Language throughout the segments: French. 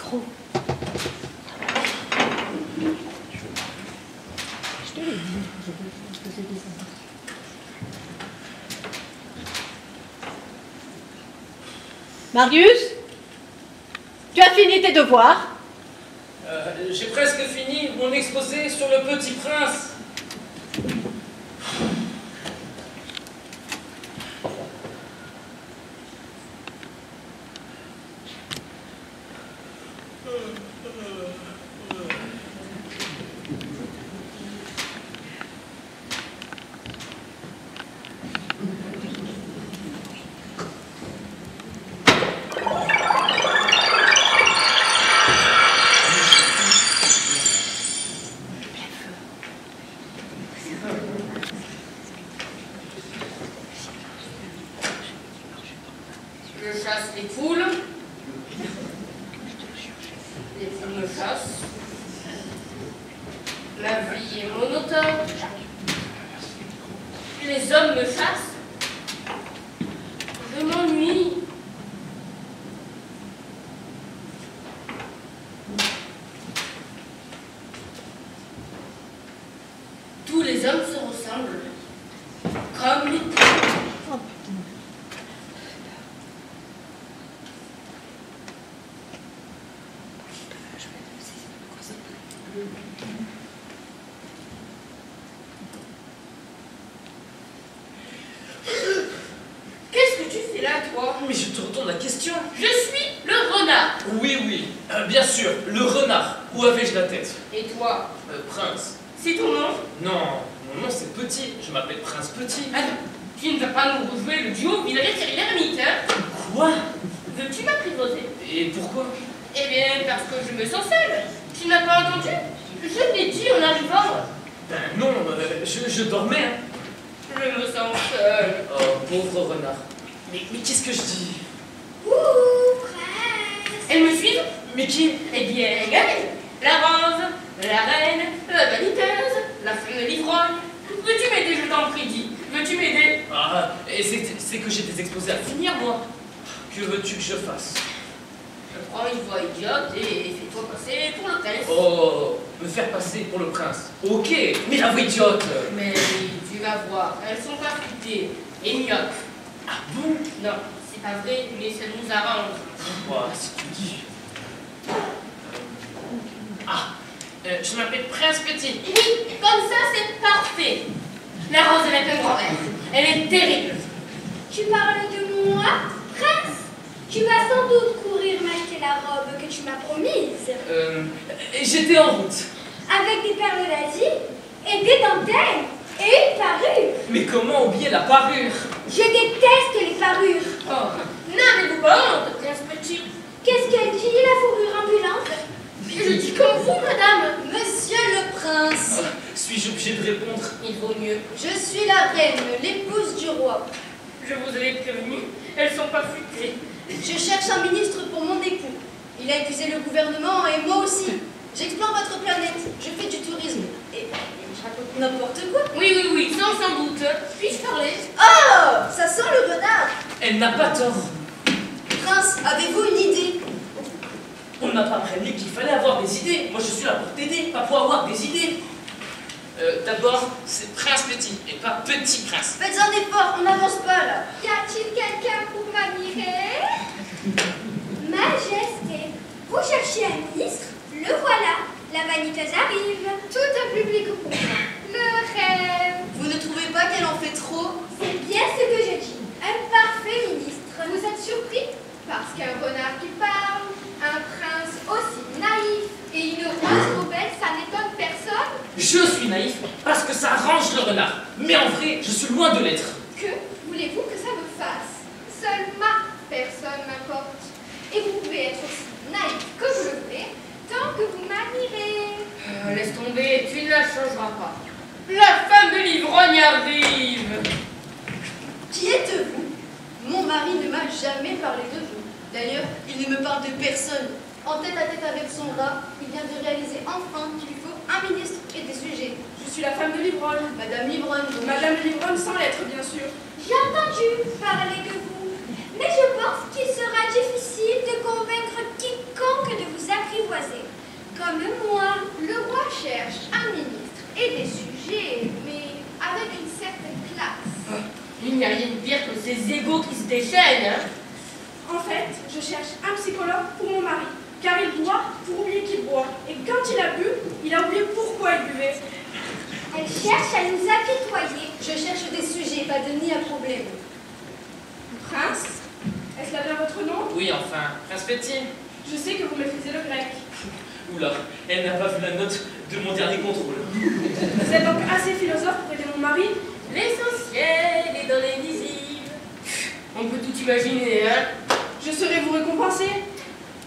micro. Je te l'ai dit, je faisais des erreurs. Marius, tu as fini tes devoirs? J'ai presque fini mon exposé sur le Petit Prince. Je chasse les poules. Les poules me chassent. Ma vie est monotone. Les hommes me chassent. Je m'ennuie. Tous les hommes se ressemblent. Comme les poules. Oh putain. Qu'est-ce que tu fais là, toi? Mais je te retourne la question. Je suis le renard. Oui, oui, bien sûr, le renard. Où avais-je la tête? Et toi? Prince. C'est ton nom? Non, mon nom c'est Petit. Je m'appelle Prince Petit. Attends, tu ne vas pas nous rejouer le duo Villarier l'ermite, hein? Quoi? Veux-tu m'apprivoiser? Et pourquoi? Eh bien, parce que je me sens seule. Tu n'as pas entendu? Je t'ai dit en arrivant. Ben non, je dormais. Hein. Je me sens seule. Oh, pauvre renard. Mais qu'est-ce que je dis? Ouh, prince. Elles me suivent? Mais qui? Eh bien, regardez. La rose, la reine, la vaniteuse, la femme de l'ivrogne. Veux-tu m'aider, je t'en prie, dis? Veux-tu m'aider? Ah, et c'est que j'ai des exposés à finir, moi. Que veux-tu que je fasse? Prends une voix idiote et fais-toi passer pour le prince. Oh, me faire passer pour le prince. Ok, mais la voix idiote. Mais tu vas voir, elles sont pas futées et myope. Ah bon? Non, c'est pas vrai, mais ça nous arrange. Moi, si tu dis. Ah, je m'appelle Prince Petit. Oui, comme ça c'est parfait. La rose avec un grand R, elle est terrible. Tu parles de moi, prince? Tu vas sans doute courir m'acheter la robe que tu m'as promise. J'étais en route. Avec des perles d'Asie et des dentelles et une parure. Mais comment oublier la parure? Je déteste les parures. Oh, n'avez-vous pas honte, Prince Petit? Qu'est-ce qu'elle dit, la fourrure ambulante? Je dis comme vous, madame. Monsieur le prince, Suis-je obligé de répondre? Il vaut mieux. je suis la reine, l'épouse du roi. Je vous avais prévenu, elles sont pas futées. Je cherche un ministre pour mon époux. Il a épuisé le gouvernement et moi aussi. J'explore votre planète, je fais du tourisme. Et je raconte n'importe quoi. Oui, sans doute. Puis-je parler? Oh, ça sent le renard. Elle n'a pas tort. Prince, avez-vous une idée? On ne m'a pas prévenu qu'il fallait avoir des idées. Moi, je suis là pour t'aider, pas pour avoir des idées. D'abord, c'est Prince Petit et pas Petit Prince. Faites un effort, on n'avance pas là. Y a-t-il quelqu'un pour m'admirer? Majesté, vous cherchez un ministre? Le voilà, la vaniteuse arrive. Tout un public pour moi. Le rêve. Vous ne trouvez pas qu'elle en fait trop? C'est bien ce que je dis. Un parfait ministre. Vous êtes surpris? Parce qu'un renard qui parle, un prince aussi naïf et une rose rebelle, ça n'étonne personne? Je suis naïf parce que ça arrange le renard. Mais en vrai, je suis loin de l'être. Que voulez-vous que ça me fasse? Seule ma personne m'importe. Et vous pouvez être aussi naïf que vous le voulez, tant que vous m'admirez. Laisse tomber, tu ne la changeras pas. La femme de l'ivrogne arrive. Qui êtes-vous? Mon mari ne m'a jamais parlé de vous. D'ailleurs, il ne me parle de personne. En tête à tête avec son rat, il vient de réaliser enfin qu'il lui faut un ministre et des sujets. Je suis la femme de l'ivrogne. Madame Livronne, donc. Madame de l'ivrogne sans lettres, bien sûr. J'ai entendu parler de vous, mais je pense qu'il sera difficile de convaincre quiconque de vous comme moi. Le roi cherche un ministre et des sujets, mais avec une certaine classe. Il n'y a rien de pire que ces égos qui se déchaînent, hein. En fait, je cherche un psychologue pour mon mari, car il boit pour oublier qu'il boit. Et quand il a bu, il a oublié pourquoi il buvait. Elle cherche à nous apitoyer. Je cherche des sujets, pas de nid à problème. Prince, est-ce là bien votre nom? Oui, enfin, Prince Petit. Je sais que vous maîtrisez le grec. Oula, elle n'a pas vu la note de mon dernier contrôle. Vous êtes donc assez philosophe pour aider mon mari? L'essentiel est dans l'invisible. On peut tout imaginer, hein. Je saurai vous récompenser.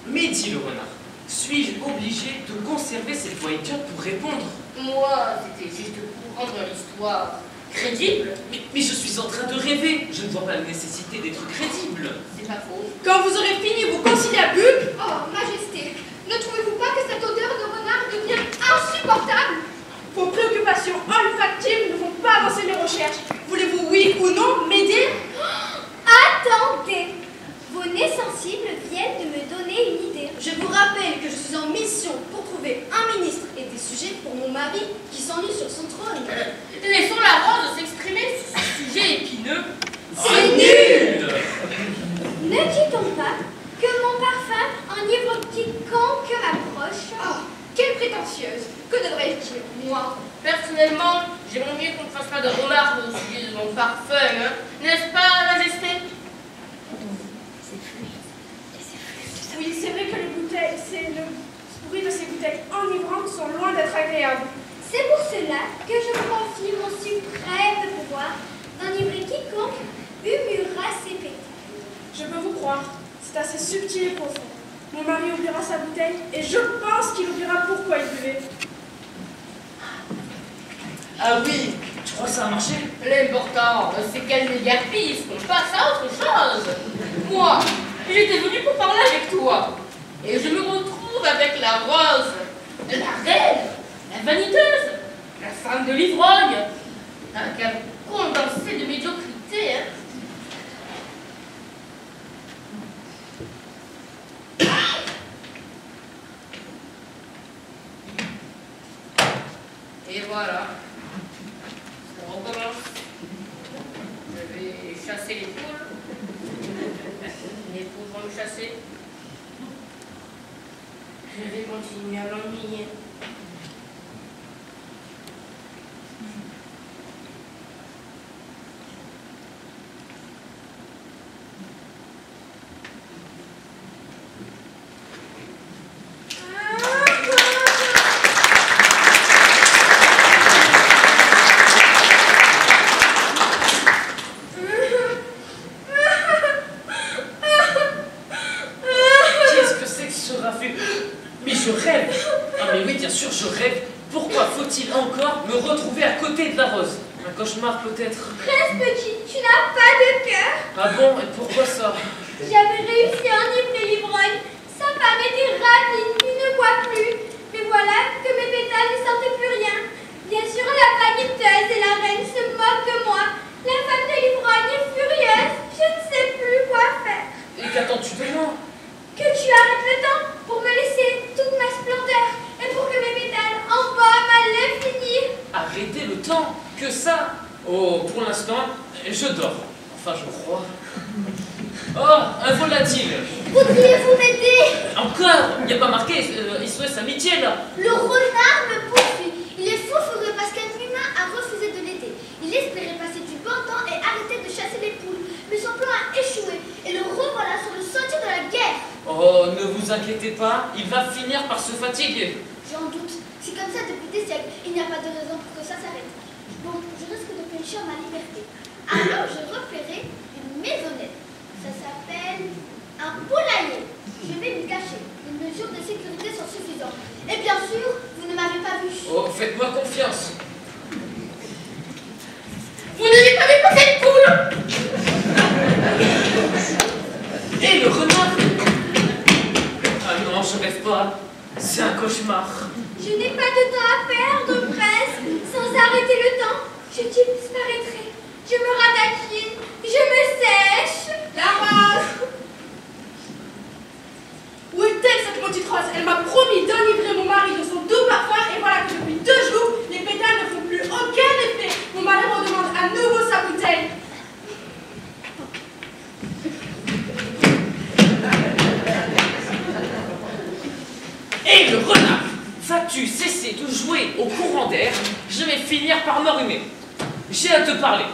Mais dit le renard, suis-je obligé de conserver cette voix idiote pour répondre? Moi, c'était juste pour rendre l'histoire crédible. Mais je suis en train de rêver. Je ne vois pas la nécessité d'être crédible. C'est pas faux. Quand vous aurez fini vos conciliabules, Oh, Majesté, ne trouvez-vous pas que cette odeur de renard devient insupportable? vos préoccupations olfactives ne vont pas avancer mes recherches. Voulez-vous, oui ou non, m'aider? Attendez! Vos nez sensibles viennent de me donner une idée. Je vous rappelle que je suis en mission pour trouver un ministre et des sujets pour mon mari qui s'ennuie sur son trône. Laissons la rose s'exprimer sur ce sujet épineux. C'est nul! Ne dit-on pas que mon parfum enivre quiconque m'approche? Oh, quelle prétentieuse! Que devrais-je dire, moi? Personnellement, j'aimerais mieux qu'on ne fasse pas de remarques au sujet de mon parfum, hein. N'est-ce pas, Majesté? Oui, c'est vrai que le bruit de ces bouteilles enivrantes sont loin d'être agréables. C'est pour cela que je me confie mon suprême pouvoir d'enivrer quiconque humura ses pétales. Je peux vous croire, c'est assez subtil et profond. Mon mari oubliera sa bouteille et je pense qu'il oubliera pourquoi il buvait. Ah oui, tu crois que ça a marché? L'important, c'est qu'elle n'égarpisse, qu'on passe à autre chose. Moi, j'étais venue pour parler avec toi. Et je me retrouve avec la rose, la reine, la vaniteuse, la femme de l'ivrogne. Un cas condensé de médiocrité, hein. Et voilà. On recommence. Je vais chasser les poules. Les poules vont me chasser. Je vais continuer à l'ennuyer. Mais je rêve! Ah mais oui, bien sûr, je rêve. Pourquoi faut-il encore me retrouver à côté de la rose? Un cauchemar peut-être? Prince Petit, tu n'as pas de cœur. Ah bon? Et pourquoi ça? J'avais réussi à enivrer l'ivrogne. Sa femme était ravie, il ne boit plus. Mais voilà que mes pétales ne sentaient plus rien. Bien sûr, la vaniteuse et la reine se moquent de moi. La femme de l'ivrogne est furieuse. Je ne sais plus quoi faire. Et qu'attends-tu de moi? Que tu arrêtes le temps pour me laisser toute ma splendeur et pour que mes pétales embaument à l'infini. Arrêtez le temps? Que ça? Oh, pour l'instant, je dors. Enfin, je crois. Oh, un volatile! Voudriez-vous m'aider? Encore? Il n'y a pas marqué SOS amitié là! Le renard me poursuit. Il est fou furieux parce qu'un humain a refusé de l'aider. Il espérait passer du bon temps et arrêter de chasser les poules. Mais son plan a échoué et le revoilà sur le sentier de la guerre. Oh, ne vous inquiétez pas, il va finir par se fatiguer. J'en doute. C'est comme ça depuis des siècles. Il n'y a pas de raison pour que ça s'arrête. Bon, je risque de pécher en ma liberté. Alors je repérais une maisonnette. Ça s'appelle un poulailler. Je vais m'y cacher. Les mesures de sécurité sont suffisantes. Et bien sûr, vous ne m'avez pas vu. Oh, faites-moi confiance. Vous n'avez pas vu passer de poule? Et le renard? Ah non, je rêve pas. C'est un cauchemar. Je n'ai pas de temps à perdre, prince. Sans arrêter le temps, je disparaîtrai. Je me ratatine. Je me sèche. La rose! Où est-elle cette petite rose? Elle m'a promis d'enivrer mon mari de vas-tu cesser de jouer au courant d'air, je vais finir par m'enrhumer. J'ai à te parler.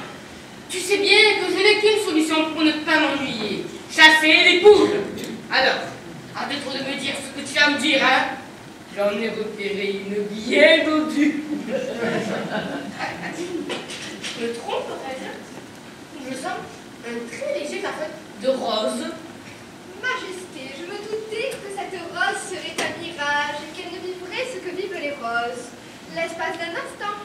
Tu sais bien que je n'ai qu'une solution pour ne pas m'ennuyer. Chasser les poules. Alors, arrête de me dire ce que tu vas me dire, hein. J'en ai repéré une bien dodue. Je me trompe-t-je? Je sens un très léger parfum de rose. Majesté, je me doutais que cette rose serait un mirage et qu'elle ne vivrait ce que vivent les roses. L'espace d'un instant.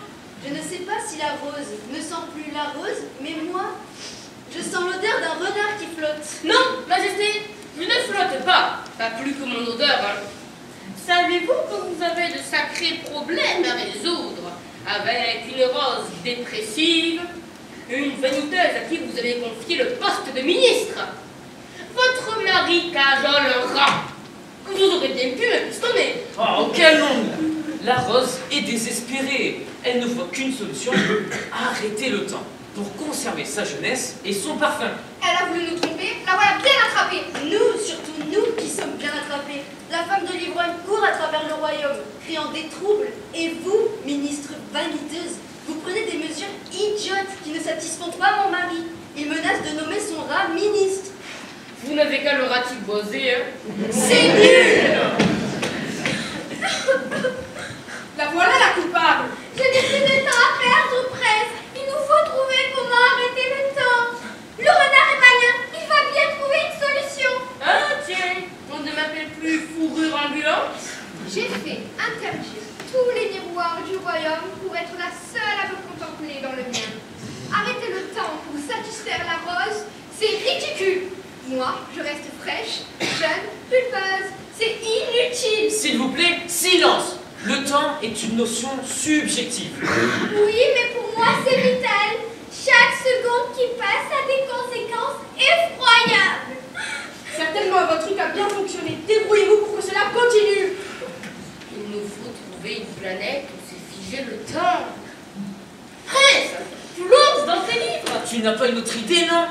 Je ne sais pas si la rose ne sent plus la rose, mais moi, je sens l'odeur d'un renard qui flotte. Non, Majesté, je ne flotte pas. Pas plus que mon odeur, hein. Savez-vous que vous avez de sacrés problèmes à résoudre avec une rose dépressive, une vaniteuse à qui vous avez confié le poste de ministre? Votre mari cajole un rat. Vous aurez bien pu me pistonner. Oh, quelle ongle! La rose est désespérée. Elle ne voit qu'une solution, arrêter le temps, pour conserver sa jeunesse et son parfum. Elle a voulu nous tromper, la voilà bien attrapée. Nous, surtout nous qui sommes bien attrapés. La femme de l'ivrogne court à travers le royaume, criant des troubles. Et vous, ministre vaniteuse, vous prenez des mesures idiotes qui ne satisfont pas mon mari. Il menace de nommer son rat ministre. Vous n'avez qu'à le ratiboiser, hein. C'est nul! La voilà la coupable. Je n'ai plus de temps à perdre, presse. Il nous faut trouver comment arrêter le temps. Le renard est malin. Il va bien trouver une solution. Ah, tiens, on ne m'appelle plus fourrure ambulante. J'ai fait interdire tous les miroirs du royaume pour être la seule à me contempler dans le mien. Arrêter le temps pour satisfaire la rose, c'est ridicule. Moi, je reste fraîche, jeune, pulpeuse. C'est inutile. S'il vous plaît, silence! Le temps est une notion subjective. Oui, mais pour moi, c'est vital. Chaque seconde qui passe a des conséquences effroyables. Certainement, votre truc a bien fonctionné. Débrouillez-vous pour que cela continue. Il nous faut trouver une planète où c'est figé le temps. Presse, tu l'oses dans tes livres. Tu n'as pas une autre idée, non?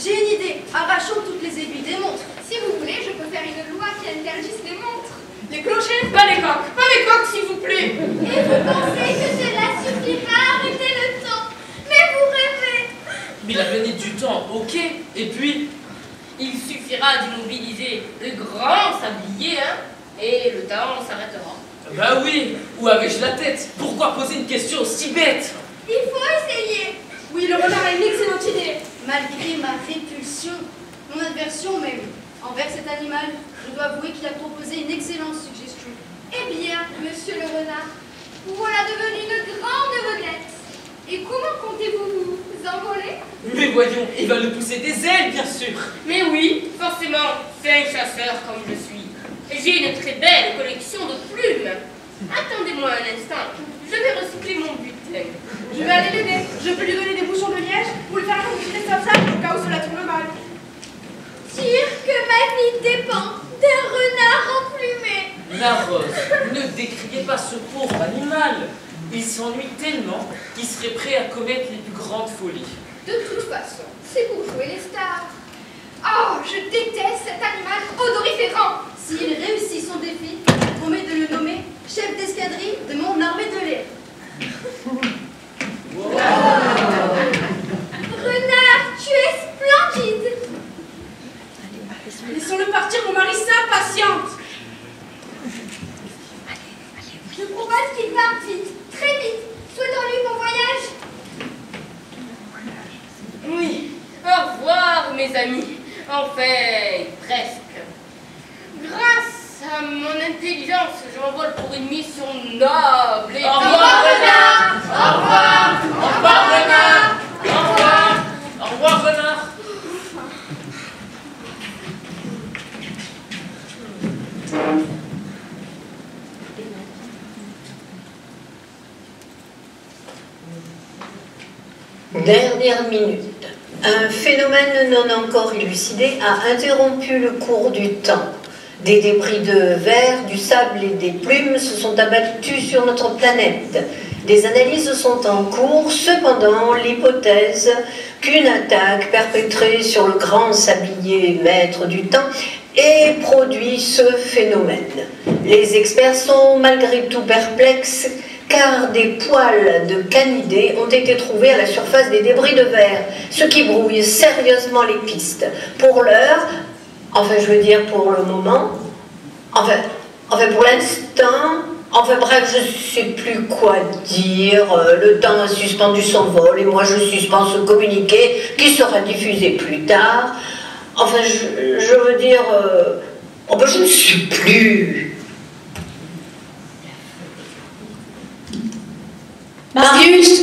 J'ai une idée. Arrachons toutes les aiguilles des montres. Si vous voulez, je peux faire une loi qui interdise les montres. Les clochers, pas les coques. Pas les coques, s'il vous plaît. Et vous pensez que cela suffira à arrêter le temps? Mais vous rêvez. Mais la planète du temps, ok. Et puis, Il suffira d'immobiliser le grand sablier, hein, et le temps s'arrêtera. bah oui, où avais-je la tête? Pourquoi poser une question aussi bête? Il faut essayer. Oui, le renard a une excellente idée. Malgré ma répulsion, mon aversion même, envers cet animal, je dois avouer qu'il a proposé une excellente suggestion. Eh bien, monsieur le renard, vous voilà devenu une grande vedette. Et comment comptez-vous vous envoler? Mais voyons, il va nous pousser des ailes, bien sûr. Mais oui, forcément, c'est un chasseur comme je suis. J'ai une très belle collection de plumes. Attendez-moi un instant, je vais recycler mon butin. Je vais aller l'aider. Je peux lui donner des bouchons de liège pour lui faire un petit responsable au cas où cela tourne mal. Dire que ma vie dépend d'un renard emplumé. La rose, ne décriez pas ce pauvre animal. Il s'ennuie tellement qu'il serait prêt à commettre les plus grandes folies. De toute façon, c'est pour jouer les stars. Oh, je déteste cet animal odoriférant. S'il réussit son défi, je promets de le nommer chef d'escadrille de mon armée de l'air. Renard, tu es splendide. Laissons-le partir, mon mari s'impatiente. Je propose qu'il parte vite, très vite. Souhaitons-lui bon voyage. Oui, au revoir mes amis. Enfin, presque. Grâce à mon intelligence, je m'envole pour une mission noble et... Au revoir, renard! Au revoir! Au revoir, renard! Au revoir! Au revoir, renard! Dernière minute. Un phénomène non encore élucidé a interrompu le cours du temps. Des débris de verre, du sable et des plumes se sont abattus sur notre planète. Des analyses sont en cours, cependant l'hypothèse qu'une attaque perpétrée sur le grand sablier maître du temps et produit ce phénomène. Les experts sont malgré tout perplexes car des poils de canidés ont été trouvés à la surface des débris de verre, ce qui brouille sérieusement les pistes. Pour l'heure, enfin je veux dire pour le moment, enfin pour l'instant, enfin bref, je ne sais plus quoi dire, le temps a suspendu son vol et moi je suspends ce communiqué qui sera diffusé plus tard. Enfin je veux dire, oh ben je ne sais plus. Marius,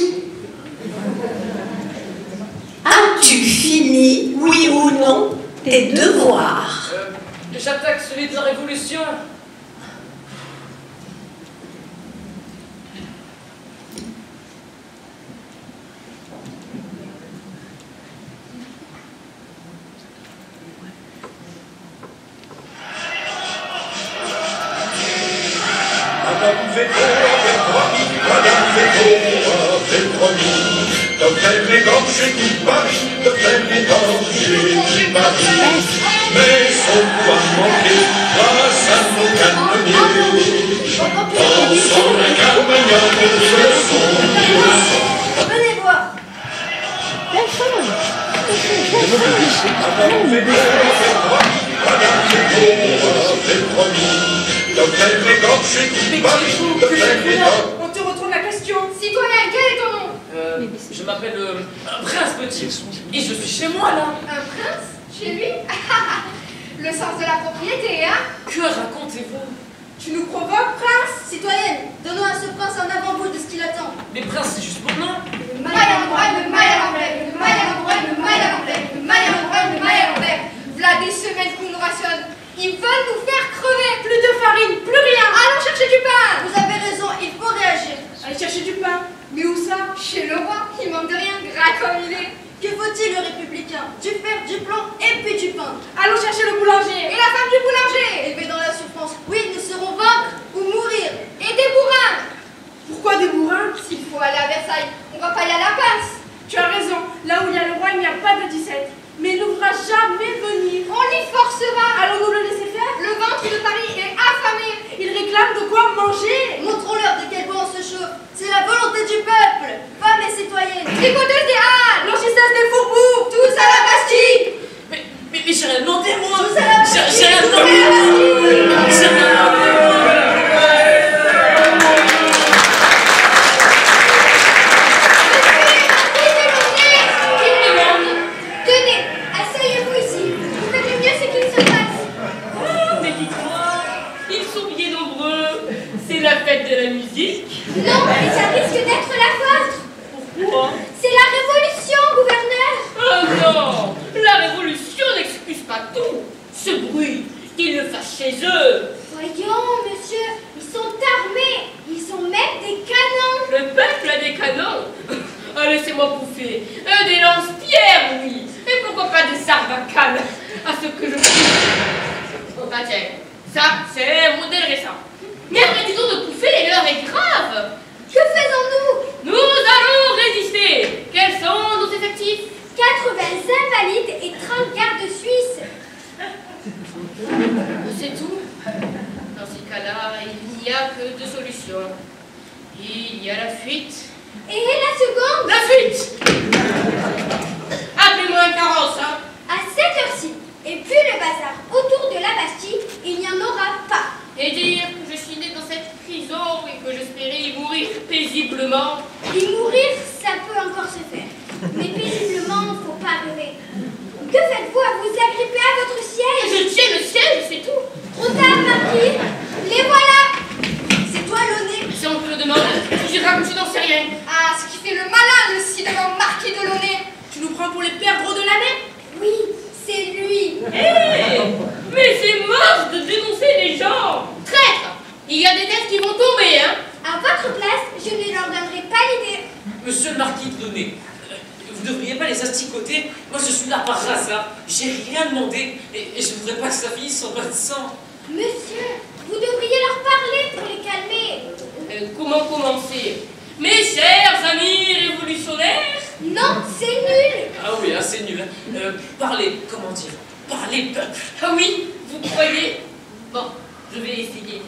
as-tu fini, oui ou non, tes devoirs? J'attaque celui de la Révolution. Mais son doigt manqué grâce à nos canonniers. Dansons les carmagnols de son Venez voir. On te retourne la question. Citoyen, quel est ton nom? Je m'appelle Prince Petit. Et je suis chez moi là. Un prince? Chez lui? Le sens de la propriété, hein? Que racontez-vous? Tu nous provoques, prince? Citoyenne, donnons à ce prince un avant-goût de ce qu'il attend. Mais Prince, c'est juste mon nom. Le maille à l'endroit, le maille à l'envers, le maille à l'endroit, le maille à l'envers, le maille à l'endroit, le maille à l'envers. V'là des semaines qu'on nous rationne. Ils veulent nous faire crever. Plus de farine, plus rien. Allons chercher du pain. Vous avez raison, il faut réagir. Allez chercher du pain. Mais où ça? Chez le roi. Il manque de rien, gras comme il est. Que faut-il aux républicains? Du fer, du plomb et puis du pain. Allons chercher le boulanger. Et la femme du boulanger. Élevés dans la souffrance, oui, nous serons vaincre ou mourir. Et des bourrins. Pourquoi des bourrins? S'il faut aller à Versailles, on va pas y aller à la pince. Tu as raison. Là où il y a le roi, il n'y a pas de 17. Mais il ne voudra jamais venir. On l'y forcera. Allons-nous le laisser faire? Le ventre de Paris est affamé. Il réclame de quoi manger. Montrons-leur de quel bois on se chauffe. C'est la volonté du peuple. Femmes et citoyennes. Tricoteuse des halles. Blanchissage des faubourgs. Tous à la Bastille. Mais j'ai rien demandé moi. Tous à la Bastille. J'ai rien demandé. J'ai rien demandé. Tenez, asseyez-vous ici. Vous verrez mieux ce qu'il se passe. Mais dites-moi, ils sont bien nombreux. C'est la fête de la musique. Non, mais ça risque d'être la vôtre. Pourquoi? C'est la révolution, gouverneur. Oh non, la révolution n'excuse pas tout. Ce bruit, ils le fassent chez eux. Voyons, monsieur, ils sont armés. Ils ont même des canons. Le peuple a des canons. Ah, laissez-moi bouffer. Des lance-pierres, oui. Et pourquoi pas des sarbacanes? À ce que je trouve. Oh, bah tiens, ça, c'est un modèle récent. Mais arrêtons de bouffer, les leurs est grave. Que faisons-nous? Nous allons résister. Quels sont nos effectifs? 80 invalides et 30 gardes suisses. C'est tout. Dans ces cas-là, il n'y a que deux solutions. Il y a la fuite. Et la seconde? La fuite! Appelez-moi un carrosse, hein? À cette heure-ci. Et puis le bazar autour de la Bastille, il n'y en aura pas. Et dire que je suis née dans cette prison et que j'espérais y mourir paisiblement. Y mourir, ça peut encore se faire. Mais paisiblement, faut pas rêver. Que faites-vous à vous agripper à votre siège? Je tiens le ciel, c'est tout. Trop tard, marquis. Les voilà. C'est toi, Launay. Si on te le demande, tu diras que tu n'en sais rien. Ah, ce qui fait le malin, le ci-devant marquis de Launay. Tu nous prends pour les perdreaux de l'année? Oui, c'est lui. Mais c'est moche de dénoncer les gens. Traître, il y a des têtes qui vont tomber, hein. À votre place, je ne leur donnerai pas l'idée. Monsieur le marquis de Launay, vous ne devriez pas les asticoter. Moi, je suis là par hasard. J'ai rien demandé et je ne voudrais pas que ça finisse en bain de sang. Monsieur, vous devriez leur parler pour les calmer. Comment commencer? Mes chers amis révolutionnaires? Non, c'est nul. Ah oui, hein, c'est nul. Parlez, comment dire? Parlez, peuple. Ah oui, vous Je vais essayer.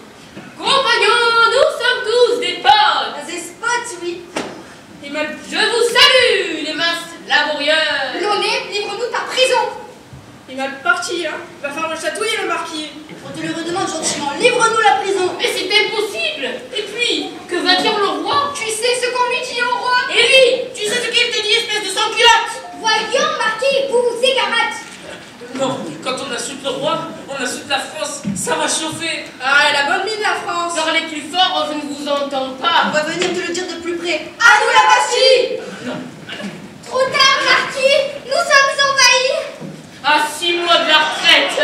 Compagnons, nous sommes tous des potes. Des spots, oui. Je vous salue, les masses laborieuses. Launay, livre-nous ta prison. Il est mal parti, hein. Va falloir le chatouiller, le marquis. On te le redemande gentiment. Livre-nous la prison. Mais c'est impossible. Et puis, que va dire le roi? Tu sais ce qu'on lui dit au roi? Et lui, tu sais ce qu'il te dit, espèce de sans-culotte? Voyons, marquis, vous vous égarate. Non, quand on insulte le roi, on insulte la France, ça va chauffer. Ah, la bonne mine, la France. Parlez plus fort, je ne vous entends pas. On va venir te le dire de plus près. À nous la Bastille. Trop tard, marquis, nous sommes envahis. À 6 mois de la retraite.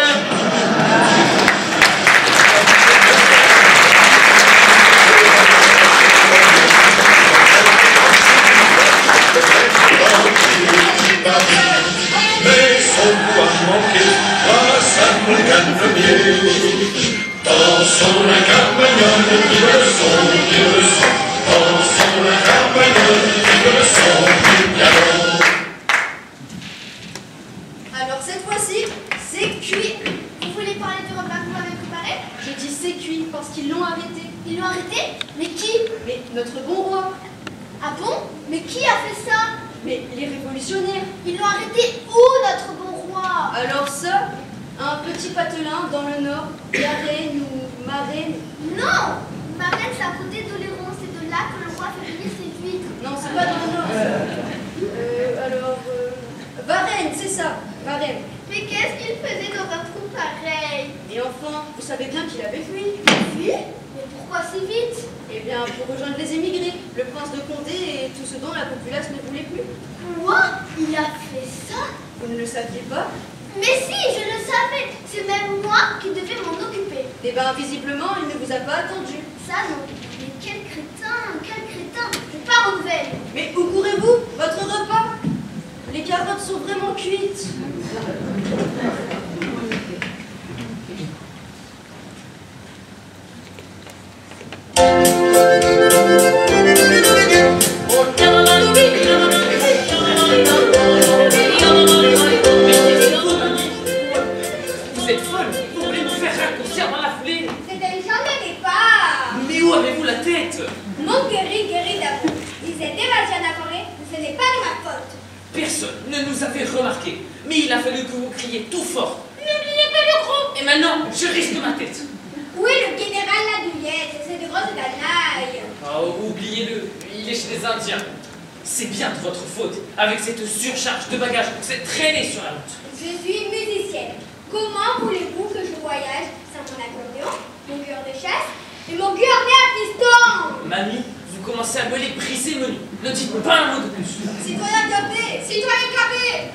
Mais son poids manqué grâce à mon canonnier. Dansons la carmagnole, vive le son, vive le son. Dansons la carmagnole, vive le son du piano. Alors cette fois-ci, c'est cuit. Vous voulez parler du repas que vous m'avez préparé? Je dis c'est cuit parce qu'ils l'ont arrêté. Ils l'ont arrêté? Mais qui? Mais notre bon roi. Ah bon? Mais qui a fait ça? Mais les révolutionnaires. Ils l'ont arrêté où, notre bon roi? Alors ça, un petit patelin dans le nord, Garenne ou Marraine. Non! Marraine, c'est à côté d'Oléron, c'est de là que le roi fait venir ses huîtres. Non, c'est pas dans le nord. Varennes, c'est ça, Varennes. Mais qu'est-ce qu'il faisait dans un trou pareil? Et enfin, vous savez bien qu'il avait fui. Fui? Mais pourquoi si vite? Eh bien, pour rejoindre les émigrés, le prince de Condé et tout ce dont la populace ne voulait plus. Quoi? Il a fait ça? Vous ne le saviez pas? Mais si, je le savais. C'est même moi qui devais m'en occuper. Eh bien, visiblement, il ne vous a pas attendu. Ça, non. Mais quel crétin, quel crétin. Je pars aux nouvelles. Mais où courez-vous? Votre repas? Les carottes sont vraiment cuites. Vous êtes folle, vous voulez nous faire raccourcir dans la foulée. C'était une journée de départ. Mais où avez-vous la tête? Mon guéri d'abord. Ils étaient évasion à la forêt, ce n'est pas de ma faute. Personne ne nous avait remarqué, mais il a fallu que vous criez tout fort. N'oubliez pas le gros. Et maintenant, je risque ma tête. Oui, le général Ladouillette, c'est de grosses danailles. Oh, oubliez-le, il est chez les Indiens. C'est bien de votre faute, avec cette surcharge de bagages, on s'est traîné sur la route. Je suis musicienne. Comment voulez-vous que je voyage sans mon accordéon, mon cœur de chasse et mon cœur à piston? Mamie, vous commencez à me les briser menu. Ne dites pas un mot de plus. Citoyen Capet! Citoyen Capet!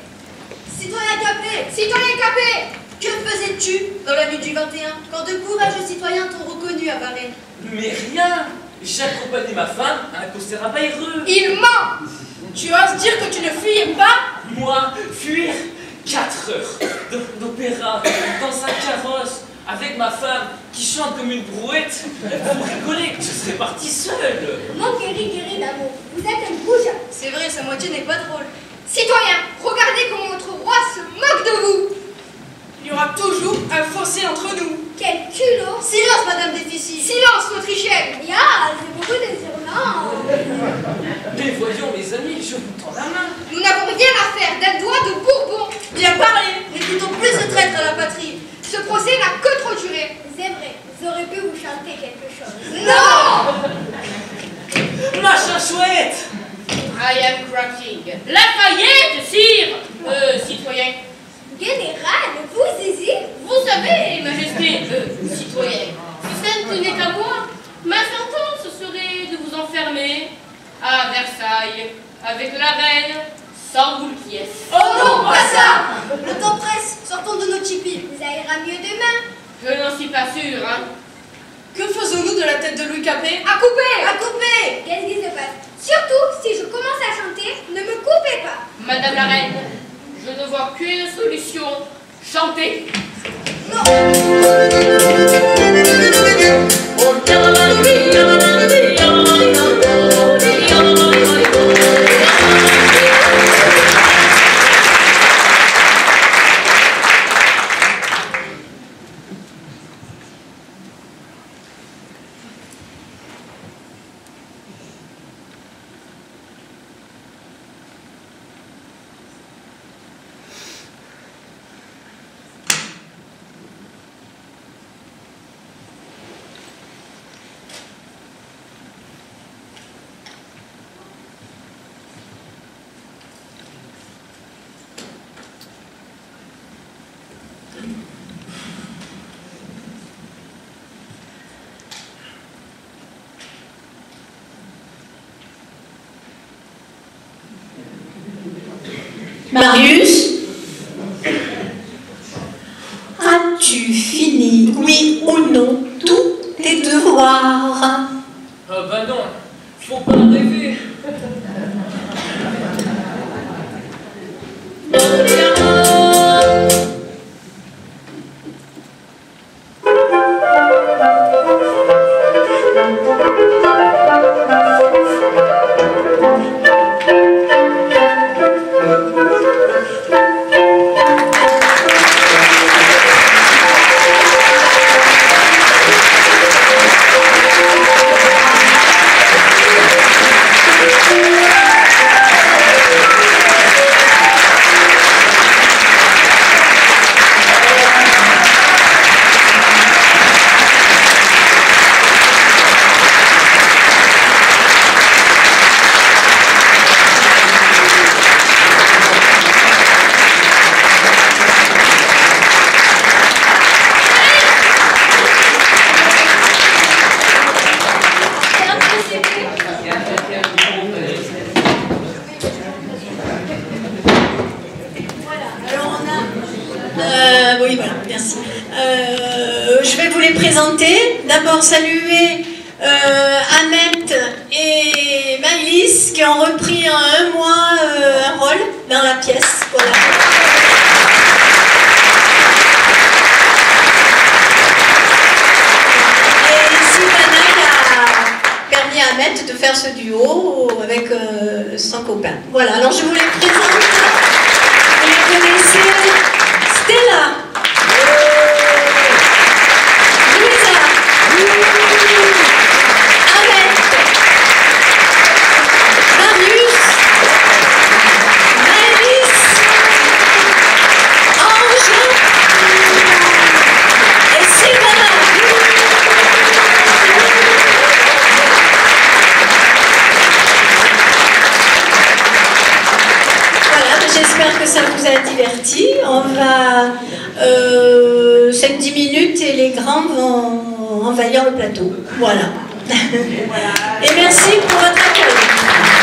Citoyen Capet! Citoyen Capet! Que faisais-tu dans la nuit du 21 quand de courageux citoyens t'ont reconnu à Varennes? Mais rien. J'accompagnais ma femme à un concert à Bayreux. Il ment. Tu oses dire que tu ne fuyais pas? Moi, fuir 4 heures d'opéra dans un carrosse avec ma femme qui chante comme une brouette. Vous rigolez, je serais parti seul. Mon guéri d'amour, vous êtes un goujat. C'est vrai, sa moitié n'est pas drôle. Citoyens, regardez comment votre roi se moque de vous. Il y aura toujours un fossé entre nous. Quel culot. Silence, Madame Déficit! Silence, l'Autrichienne. Ya, c'est beaucoup déshonnant. Mais voyons mes amis, je vous tends la main. Nous n'avons rien à faire d'un doigt de Bourbon. Bien parlé. N'écoutons plus ce traître à la patrie. Ce procès n'a que trop duré. C'est vrai, j'aurais pu vous chanter quelque chose. Non! Machin chouette. I am cracking. Lafayette, sire. Citoyen. Général, vous Zizi? Vous savez, Majesté, citoyen, si ça ne tenait qu'à moi, ma sentence serait de vous enfermer à Versailles avec la reine sans boule pièce. Oh non, pas ça! Le temps presse, sortons de nos tipis. Ça ira mieux demain. Je n'en suis pas sûre, hein. Que faisons-nous de la tête de Louis Capet? À couper! À couper! Qu'est-ce qui se passe? Surtout, si je commence à chanter, ne me coupez pas. Madame la reine, je ne vois qu'une solution. Chanter. Marius, as-tu fini, oui ou non, tous tes devoirs? Ah bah non, faut pas rêver. Oui, voilà, merci. Je vais vous les présenter. D'abord, saluer Annette et Maïlis qui ont repris en un mois un rôle dans la pièce. Voilà. Et Sylvana qui a permis à Annette de faire ce duo avec son copain. Voilà, alors je vous les présente. Vous les connaissez. Stella, Louisa, Annette, Marius, Maëlys, Ange et Sylvana. Voilà, j'espère que ça vous a diverti. On va 5-10 minutes et les grands vont envahir le plateau. Voilà. Et merci pour votre accueil.